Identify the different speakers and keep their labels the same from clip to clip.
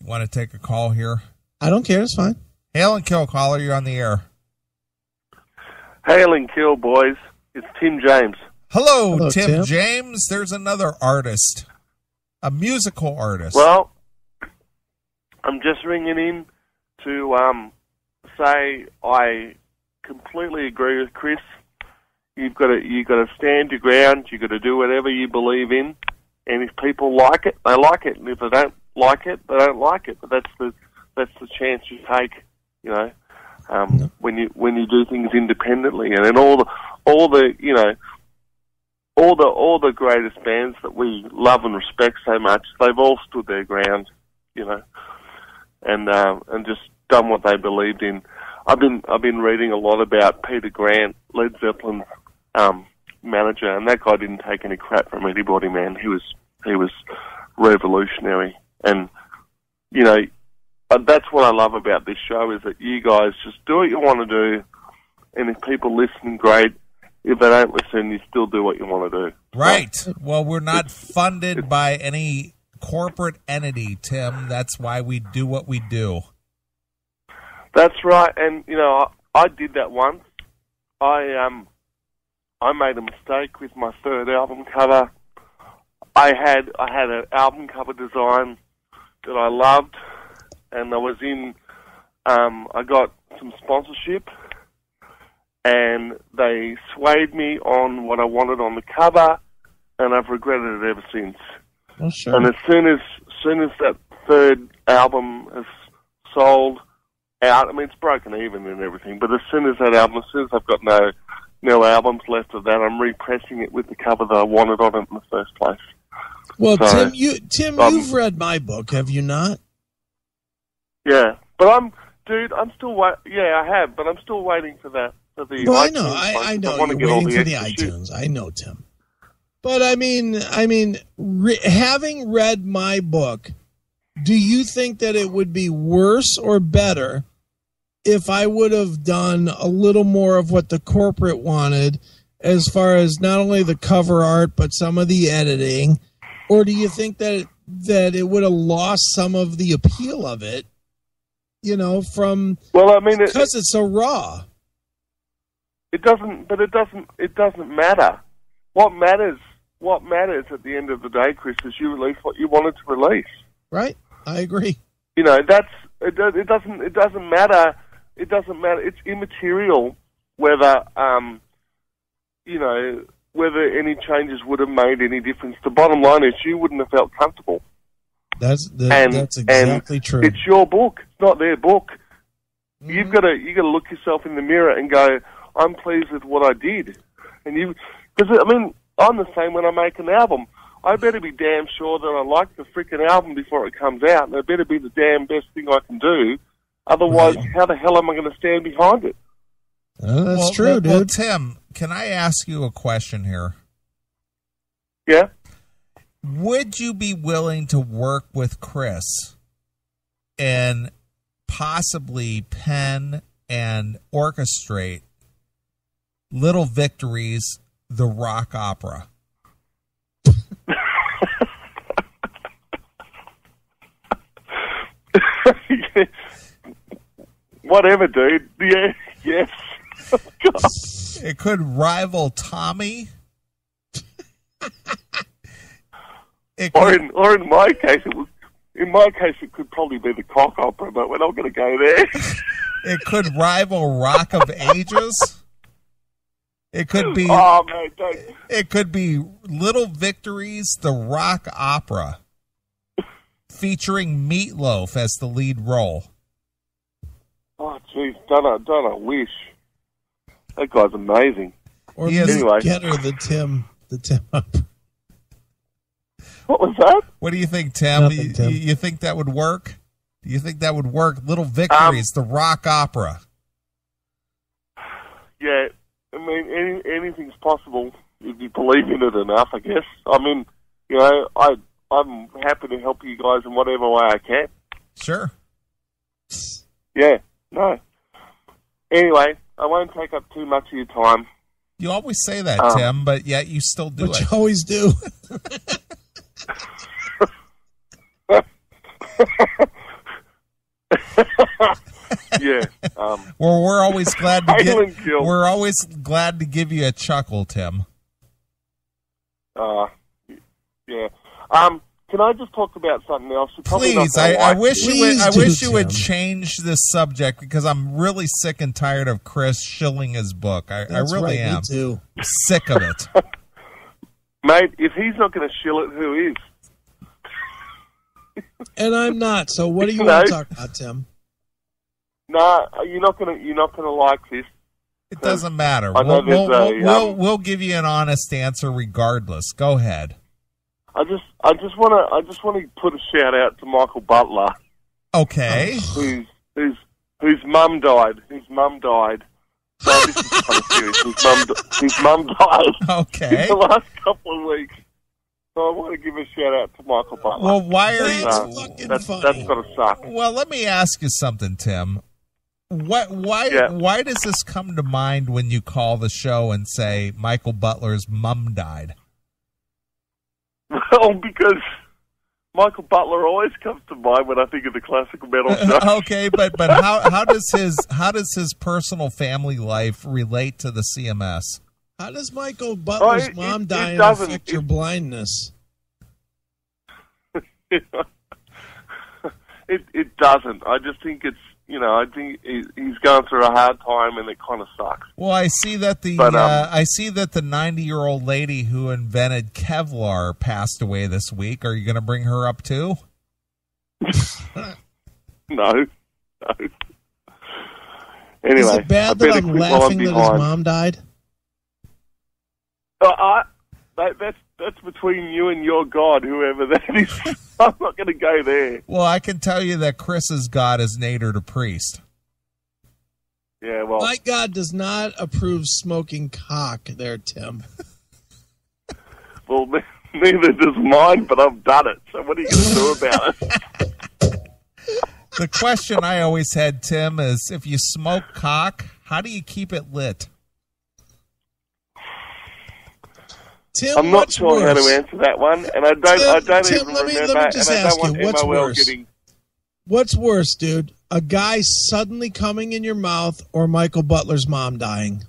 Speaker 1: want to take a call here?
Speaker 2: I don't care. It's fine.
Speaker 1: Hail and kill, caller. You're on the air.
Speaker 3: Hail and kill, boys. It's Tim James.
Speaker 1: Hello, Tim James. There's another artist, a musical artist.
Speaker 3: Well, I'm just ringing in to say I completely agree with Chris. You've got to stand your ground. You've got to do whatever you believe in, and if people like it, they like it, and if they don't like it, they don't like it. But that's the chance you take, you know, when you do things independently, and then all the greatest bands that we love and respect so much, they've all stood their ground, you know, and just done what they believed in. I've been reading a lot about Peter Grant, Led Zeppelin's manager, and that guy didn't take any crap from anybody, man. He was revolutionary, and you know, that's what I love about this show, is that you guys just do what you want to do, and if people listen, great. If they don't listen, you still do what you want to do.
Speaker 1: Right. Well, we're not funded by any corporate entity, Tim. That's why we do what we do.
Speaker 3: That's right, and you know, I did that once. I made a mistake with my third album cover. I had an album cover design that I loved, and I got some sponsorship, and they swayed me on what I wanted on the cover, and I've regretted it ever since.
Speaker 2: Oh, sure.
Speaker 3: And as soon as that third album has sold out, I mean, it's broken even and everything, but as soon as I've got no albums left of that, I'm repressing it with the cover that I wanted on it in the first place.
Speaker 2: Well, so, Tim, you've read my book, have you not?
Speaker 3: Yeah, but I'm still I have, but I'm still waiting for that. For the
Speaker 2: well,
Speaker 3: iTunes
Speaker 2: I know you're waiting for the iTunes. I know, Tim. But I mean, having read my book, do you think that it would be worse or better if I would have done a little more of what the corporate wanted, as far as not only the cover art but some of the editing, or do you think that it would have lost some of the appeal of it? You know, because it's so raw.
Speaker 3: It doesn't matter. What matters at the end of the day, Chris, is you release what you wanted to release.
Speaker 2: Right, I agree.
Speaker 3: You know, it doesn't matter. It doesn't matter. It's immaterial whether whether any changes would have made any difference. The bottom line is you wouldn't have felt comfortable.
Speaker 2: That's exactly true.
Speaker 3: It's your book. It's not their book.
Speaker 2: Mm-hmm.
Speaker 3: You got to look yourself in the mirror and go, I'm pleased with what I did. And because I mean, I'm the same when I make an album. I better be damn sure that I like the freaking album before it comes out, and it better be the damn best thing I can do. Otherwise, How the hell am I going to stand behind it?
Speaker 2: That's true, dude.
Speaker 1: Well, Tim, can I ask you a question here?
Speaker 3: Yeah?
Speaker 1: Would you be willing to work with Chris and possibly pen and orchestrate Little Victories, the rock opera?
Speaker 3: Whatever, dude. Yeah, yes.
Speaker 1: It could rival Tommy.
Speaker 3: Or in my case, it could probably be the cock opera, but we're not going to go there.
Speaker 1: It could rival Rock of Ages. It could be.
Speaker 3: Oh man, don't.
Speaker 1: It could be Little Victories, the rock opera, featuring Meatloaf as the lead role.
Speaker 3: Oh jeez, don't I wish. That guy's amazing.
Speaker 2: Or
Speaker 3: anyway,
Speaker 2: get her the Tim opera.
Speaker 3: What was that?
Speaker 1: What do you think, Tim?
Speaker 2: Nothing, Tim.
Speaker 1: You think that would work? Do you think that would work? Little Victories, the rock opera.
Speaker 3: Yeah, I mean, anything's possible if you believe in it enough, I guess. I mean, you know, I'm happy to help you guys in whatever way I can.
Speaker 1: Sure.
Speaker 3: Yeah, no. Anyway, I won't take up too much of your time.
Speaker 1: You always say that, Tim, but yet you still do it.
Speaker 2: But you always do.
Speaker 3: Yeah.
Speaker 1: Well, we're always glad to
Speaker 3: Hail and kill.
Speaker 1: we're always glad to give you a chuckle, Tim.
Speaker 3: Yeah. Can I just talk about something else?
Speaker 1: Please, I wish you would
Speaker 2: Tim.
Speaker 1: change this subject because I'm really sick and tired of Chris shilling his book. I
Speaker 2: That's
Speaker 1: really
Speaker 2: right,
Speaker 1: am.
Speaker 2: Me too.
Speaker 1: Sick of it.
Speaker 3: Mate, if he's not going to shill it, who is?
Speaker 2: And I'm not. So what do you
Speaker 3: No.
Speaker 2: want to talk about, Tim?
Speaker 3: Nah, you're not gonna like this.
Speaker 1: It doesn't matter.
Speaker 3: I know
Speaker 1: We'll give you an honest answer regardless. Go ahead.
Speaker 3: I just want to put a shout out to Michael Butler,
Speaker 1: Okay.
Speaker 3: whose mum died. No, this is kind of serious. His mum died
Speaker 1: Okay.
Speaker 3: in the last couple of weeks. So I want to give a shout out to Michael Butler.
Speaker 1: Well, why are
Speaker 2: That's
Speaker 1: you?
Speaker 2: fucking
Speaker 3: That's
Speaker 2: funny.
Speaker 3: got to suck.
Speaker 1: Well, let me ask you something, Tim. Why does this come to mind when you call the show and say Michael Butler's mum died?
Speaker 3: Well, because Michael Butler always comes to mind when I think of the classical metal show.
Speaker 1: Okay, but how does his personal family life relate to the CMS?
Speaker 2: How does Michael Butler's mom die and affect your blindness?
Speaker 3: It doesn't. I just think it's, I think he's going through a hard time and it kind of sucks.
Speaker 1: Well, I see that the 90-year-old lady who invented Kevlar passed away this week. Are you going to bring her up too?
Speaker 3: No. Anyway,
Speaker 2: is it bad that I'm laughing that his mom died?
Speaker 3: That's between you and your God, whoever that is. I'm not going to go there.
Speaker 1: Well, I can tell you that Chris's God is Nader the priest.
Speaker 3: Yeah, well,
Speaker 2: My God does not approve smoking cock there, Tim.
Speaker 3: well, neither does mine, but I've done it. So what are you going to do about it?
Speaker 1: The question I always had, Tim, is if you smoke cock, how do you keep it lit?
Speaker 2: Tim,
Speaker 3: I'm not
Speaker 2: what's
Speaker 3: sure
Speaker 2: worse?
Speaker 3: how to answer that one, and I don't
Speaker 2: Tim,
Speaker 3: even
Speaker 2: let me
Speaker 3: remember.
Speaker 2: just
Speaker 3: and I
Speaker 2: ask
Speaker 3: don't
Speaker 2: you,
Speaker 3: want
Speaker 2: what's
Speaker 3: MOL
Speaker 2: worse?
Speaker 3: getting.
Speaker 2: What's worse, dude? A guy suddenly coming in your mouth or Michael Butler's mom dying?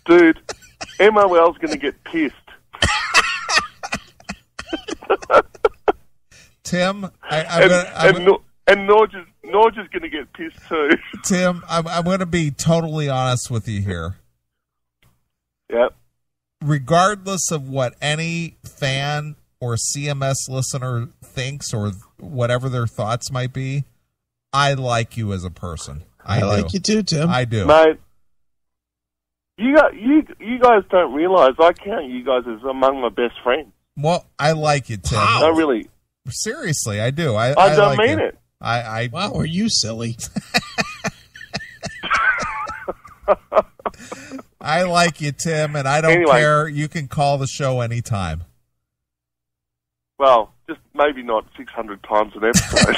Speaker 3: Dude, MOL's going to get pissed.
Speaker 1: Tim,
Speaker 3: and Norge is going to get pissed too.
Speaker 1: Tim, I'm going to be totally honest with you here.
Speaker 3: Yep.
Speaker 1: Regardless of what any fan or CMS listener thinks or whatever their thoughts might be, I like you as a person. I do.
Speaker 2: like you too, Tim.
Speaker 1: I do.
Speaker 3: Mate, you guys don't realize I count you guys as among my best friends.
Speaker 1: Well, I like you, Tim.
Speaker 2: Wow.
Speaker 3: No, really.
Speaker 1: Seriously, I do. I
Speaker 3: don't
Speaker 1: like
Speaker 3: mean
Speaker 1: you.
Speaker 3: it.
Speaker 2: Wow, are you silly?
Speaker 1: I like you, Tim, and I don't care. You can call the show anytime.
Speaker 3: Well, just maybe not 600 times an episode.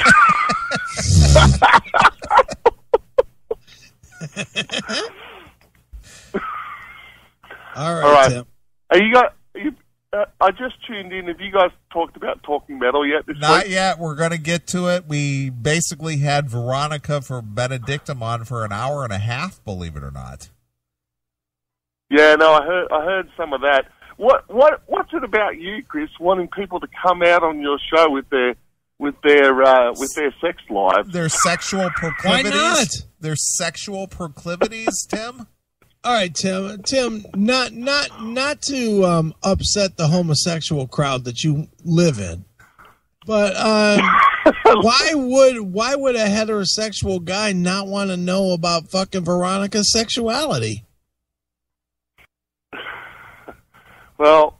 Speaker 2: All right, Tim.
Speaker 3: Are you guys? I just tuned in. Have you guys talked about talking metal yet this
Speaker 1: Not
Speaker 3: week?
Speaker 1: yet. We're going to get to it. We basically had Veronica for Benedictum on for an hour and a half, believe it or not.
Speaker 3: Yeah, no, I heard some of that. What's it about you, Chris, wanting people to come out on your show with their sex lives?
Speaker 1: Their sexual proclivities.
Speaker 2: Why not?
Speaker 1: Their sexual proclivities, Tim.
Speaker 2: All right, Tim. Tim, not to upset the homosexual crowd that you live in, but why would a heterosexual guy not want to know about fucking Veronica's sexuality?
Speaker 3: Well,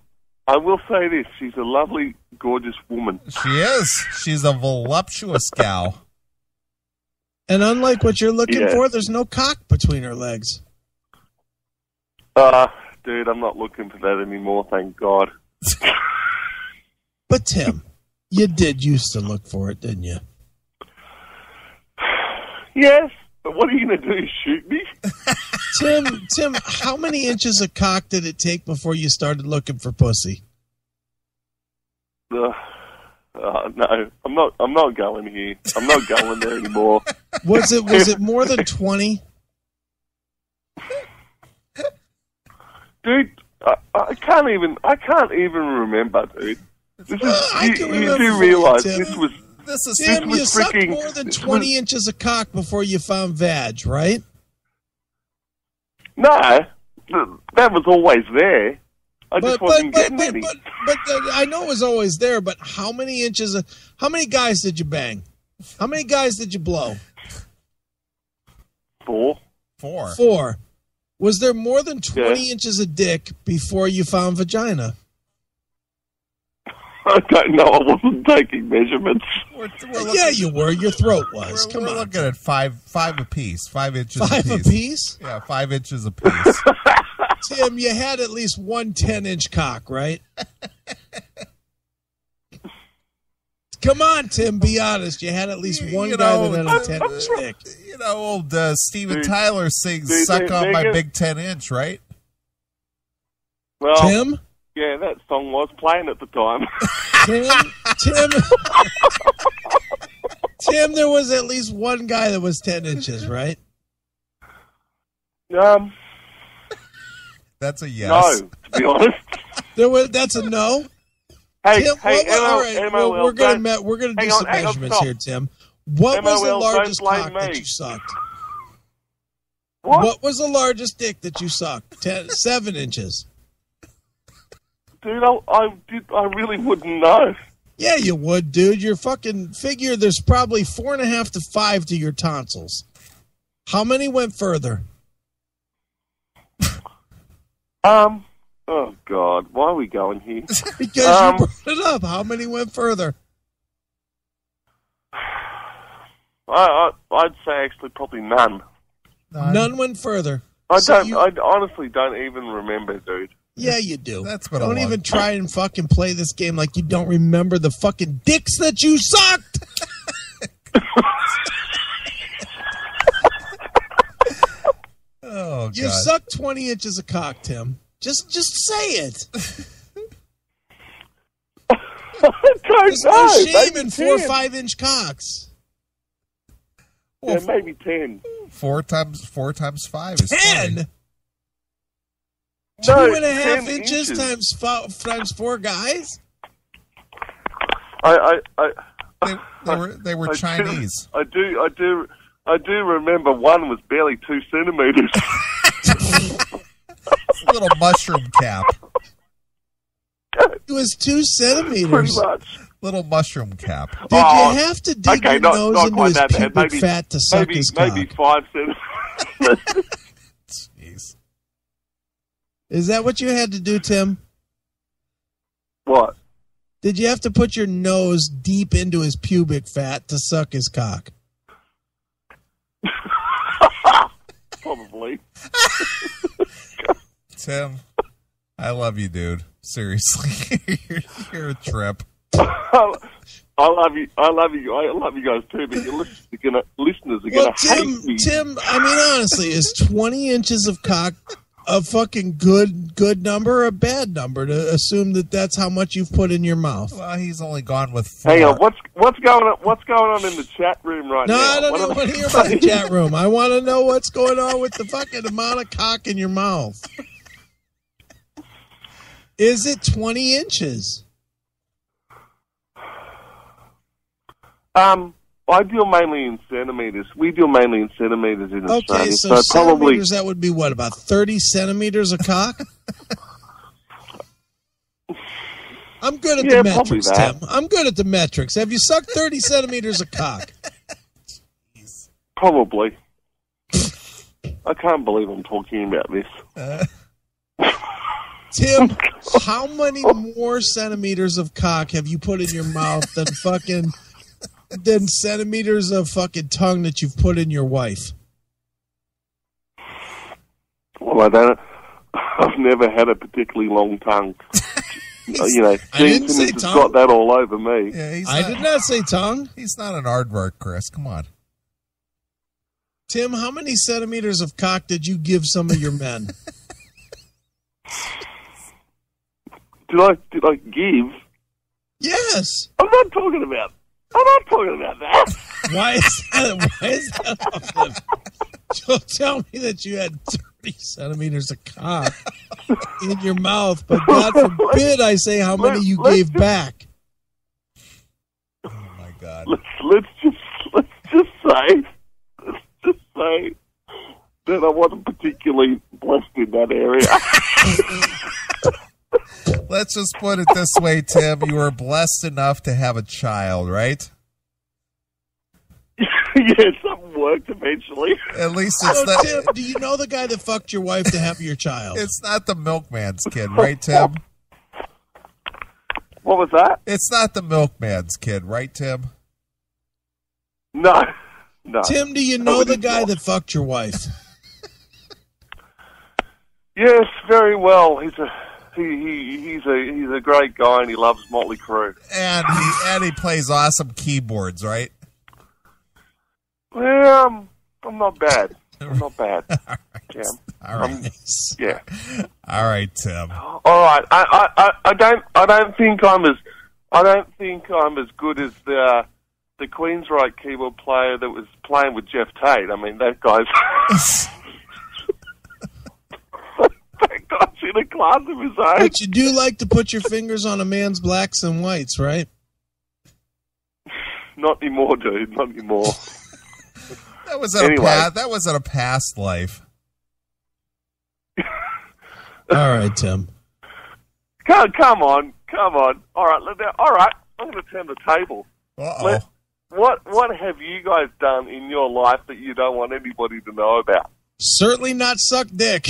Speaker 3: I will say this: she's a lovely, gorgeous woman.
Speaker 1: She is. She's a voluptuous gal.
Speaker 2: And unlike what you're looking
Speaker 3: Yeah.
Speaker 2: for, there's no cock between her legs.
Speaker 3: Dude, I'm not looking for that anymore, thank God.
Speaker 2: But Tim, you did used to look for it, didn't you?
Speaker 3: Yes, but what are you going to do, shoot me?
Speaker 2: Tim, how many inches of cock did it take before you started looking for pussy?
Speaker 3: no, I'm not going here. I'm not going there anymore.
Speaker 2: Was it more than 20?
Speaker 3: Dude, I can't even remember, dude. This is you do realize this was
Speaker 2: Tim, you sucked
Speaker 3: freaking
Speaker 2: more than 20 inches of cock before you found vag, right?
Speaker 3: No, that was always there. I just wasn't getting any.
Speaker 2: But I know it was always there, but how many guys did you bang? How many guys did you blow?
Speaker 3: 4.
Speaker 2: 4. Was there more than 20 inches of dick before you found vagina?
Speaker 3: I don't know. I wasn't taking measurements.
Speaker 2: Yeah, you were. Your throat was.
Speaker 1: We're looking at five apiece. 5 inches
Speaker 2: 5
Speaker 1: apiece.
Speaker 2: apiece?
Speaker 1: Yeah, 5 inches apiece.
Speaker 2: Tim, you had at least one 10-inch cock, right? Come on, Tim, be honest. You had at least one guy that had a 10-inch dick.
Speaker 1: You know, old Steven Tyler sings "Suck on My Big 10-Inch," right?
Speaker 3: Well,
Speaker 2: Tim?
Speaker 3: Yeah, that song was playing at the time.
Speaker 2: Tim, there was at least one guy that was 10 inches, right?
Speaker 1: That's a yes.
Speaker 3: No, to be honest.
Speaker 2: That's a no?
Speaker 3: Hey,
Speaker 2: Tim,
Speaker 3: all
Speaker 2: right. We're gonna do some measurements here, Tim. What was the largest cock that you sucked? What was the largest dick that you sucked? 7 inches.
Speaker 3: Dude, I really wouldn't know.
Speaker 2: Yeah, you would, dude. Your fucking figure, there's probably 4.5 to 5 to your tonsils. How many went further?
Speaker 3: Oh God, why are we going here?
Speaker 2: Because you brought it up. How many went further?
Speaker 3: I'd say actually probably none.
Speaker 2: None went further.
Speaker 3: I honestly don't even remember, dude.
Speaker 2: Yeah, you do.
Speaker 1: That's what
Speaker 2: Don't even try and fucking play this game like you don't remember the fucking dicks that you sucked.
Speaker 1: Oh, God.
Speaker 2: You sucked 20 inches of cock, Tim. Just say it. There's no shame in 4 or 5 inch cocks.
Speaker 3: Yeah, maybe 10.
Speaker 1: 4 times 5 is
Speaker 2: 10.
Speaker 1: 20.
Speaker 2: 2.5 inches times 4 guys.
Speaker 1: They were Chinese.
Speaker 3: I do remember one was barely 2 centimeters.
Speaker 1: It's a little mushroom cap.
Speaker 2: It was 2 centimeters.
Speaker 3: Pretty much.
Speaker 1: Little mushroom cap.
Speaker 2: Did you have to dig your nose into his pubic fat to suck his cock?
Speaker 3: Maybe 5 centimeters.
Speaker 1: Jeez.
Speaker 2: Is that what you had to do, Tim?
Speaker 3: What?
Speaker 2: Did you have to put your nose deep into his pubic fat to suck his cock?
Speaker 3: Probably.
Speaker 1: Tim, I love you, dude. Seriously. You're a trip.
Speaker 3: I love you. I love you guys too. But your listeners are gonna hate me.
Speaker 2: Tim, I mean, honestly, is 20 inches of cock a fucking good number or a bad number to assume that that's how much you've put in your mouth?
Speaker 1: Well, he's only gone with 4.
Speaker 3: Hang on, what's going on? What's going on in the chat room right now?
Speaker 2: No, I don't even want to hear about the chat room. I want to know what's going on with the fucking amount of cock in your mouth. Is it 20 inches?
Speaker 3: I deal mainly in centimeters. We deal mainly in centimeters in Australia.
Speaker 2: Okay, so centimeters, that would be what, about 30 centimeters of cock? I'm good at the metrics, Tim. I'm good at the metrics. Have you sucked 30 centimeters of cock?
Speaker 3: Probably. I can't believe I'm talking about this.
Speaker 2: Tim, how many more centimeters of cock have you put in your mouth than centimeters of fucking tongue that you've put in your wife?
Speaker 3: Well, I've never had a particularly long tongue. Gene Simmons has got that all over me.
Speaker 1: Yeah,
Speaker 2: I did not say tongue.
Speaker 1: He's not an aardvark, Chris. Come on.
Speaker 2: Tim, how many centimeters of cock did you give some of your men?
Speaker 3: Did I give?
Speaker 2: Yes.
Speaker 3: I'm not talking about that.
Speaker 2: Why is that off limits? Don't tell me that you had 30 centimeters of cock in your mouth, but God forbid I say how many you gave back.
Speaker 1: Oh my God.
Speaker 3: Let's just say that I wasn't particularly blessed in that area.
Speaker 1: Let's just put it this way, Tim. You were blessed enough to have a child, right?
Speaker 3: Yeah, something worked eventually.
Speaker 1: At least it's
Speaker 2: So,
Speaker 1: not.
Speaker 2: Tim, do you know the guy that fucked your wife to have your child?
Speaker 1: It's not the milkman's kid, right, Tim?
Speaker 3: What was that?
Speaker 1: It's not the milkman's kid, right, Tim?
Speaker 3: No.
Speaker 2: Tim, do you know the guy that fucked your wife?
Speaker 3: Yes, very well. He's a great guy, and he loves Motley Crue.
Speaker 1: And he plays awesome keyboards, right?
Speaker 3: Well, I'm not bad. I'm not bad. Yeah.
Speaker 1: All right.
Speaker 3: Yeah.
Speaker 1: All right, Tim.
Speaker 3: All right. I don't think I'm as good as the Queensryche keyboard player that was playing with Jeff Tate. I mean, that guy's that guy's in a class of his own.
Speaker 2: But you do like to put your fingers on a man's blacks and whites, right?
Speaker 3: Not anymore, dude. Not anymore.
Speaker 1: That was in a past life.
Speaker 2: All right, Tim.
Speaker 3: Come on. All right. I'm going to turn the table.
Speaker 1: Uh-oh.
Speaker 3: What have you guys done in your life that you don't want anybody to know about?
Speaker 2: Certainly not suck dick.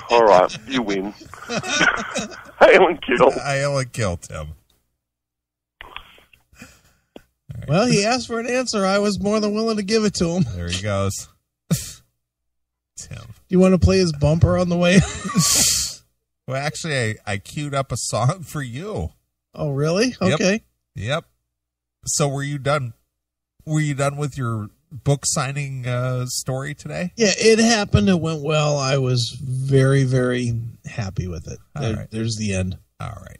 Speaker 3: All right, you win. Hail and kill.
Speaker 1: Hail and kill, Tim.
Speaker 2: Well, he asked for an answer. I was more than willing to give it to him.
Speaker 1: There he goes. Tim.
Speaker 2: You want to play his bumper on the way?
Speaker 1: Well, actually, I queued up a song for you.
Speaker 2: Oh, really? Okay.
Speaker 1: Yep. So were you done? Were you done with your book signing story today?
Speaker 2: Yeah, it happened. It went well. I was very, very happy with it.
Speaker 1: All right.
Speaker 2: There's the end.
Speaker 1: All right.